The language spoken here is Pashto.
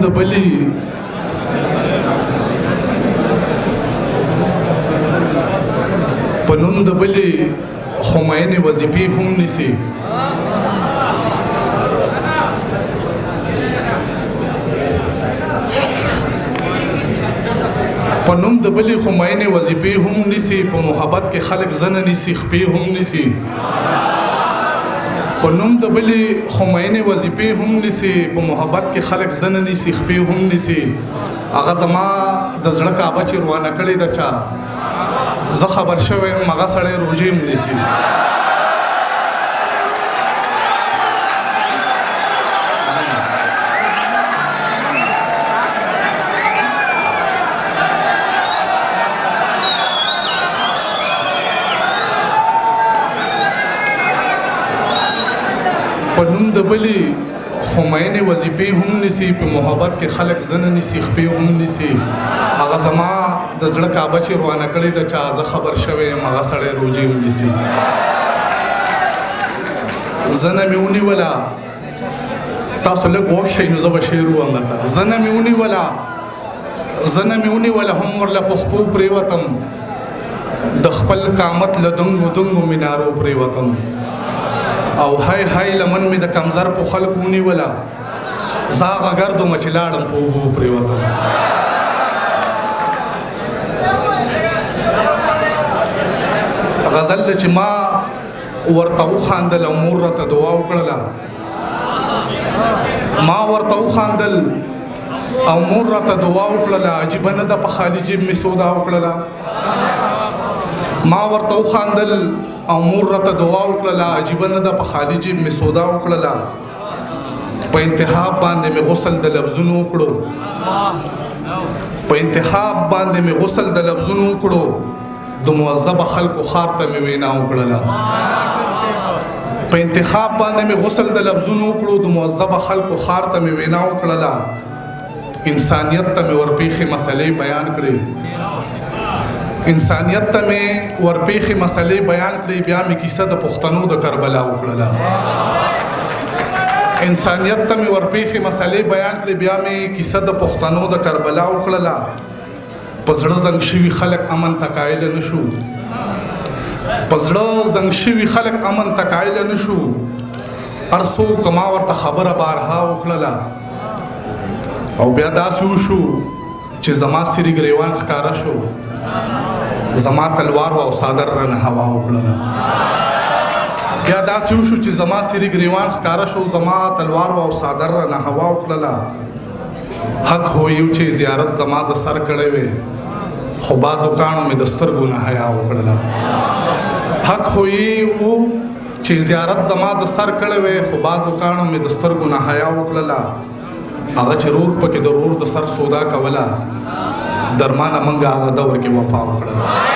د بلی په نوم د بلی خمینې وظیفې هم نیسي په نوم د بلی خمینې وظیفې هم نیسي په محبت کې خلک زنه نیسي خپې هم نیسي په نوم د بلی خمینې وظیفې هم نیسي په محبت کې خلک زنه نیسي خپې هم نیسي هغه زما د زړه کعبه چې روانه کړې ده چا زه خبر شوی یم هغه سړی روژې هم نیسي په نوم د بلی خمینې وظیفې هم نیسي په محبت کې خلک زنه نیسي خپې هم نیسي هغه زما د زړه کعبه چې روانه کړې ده چا زه خبر شوی یم هغه سړی روژې هم نیسي زنه مې ونیوله تاسو لږ وخت شئ نو زه به شعر ووایم درته زنه مې ونیوله هم ورله په خپو پرېوتم د خپل قامت له دنګو دنګو مینارو پرېوتم او هاي هاي لمن می د کمزر په خلق ونیوله زه هغه ګردومه چې لاړم په اوبو پرېوتم غزل ده چې ما ورته وخاندل او مور راته دعا وکړله عجیبه نه ده په خالي جیب مې سودا وکړله ما ورته وخاندل او مور راته دعا وکړله عجیبه نه ده په خالي جیب مې سودا وکړله په انتخاب باندې مې غسل د لفظونو وکړو د معذبه خلکو خار ته مې وینا وکړله انسانیت ته مې ورپېښې مسلې بیان کړې بیا مې کیسه د پښتنو د کربلا وکړله په زړه زنګ شوي خلک امن ته قایل نشو هر څوک ما ورته خبره بارها وکړله او بیا داسې وشو چې زما سری ګریوان ښکاره شو زما تلوار او صادر رانه هوا وکړله حق هو یو چې زیارت زما د سر کړی وې خو بعضو کاڼو مې د سترګو نه حیا وکړله هغه چې رور پکې د رور د سر سودا کوله درمانه منګه هغه دور کې وفا وکړله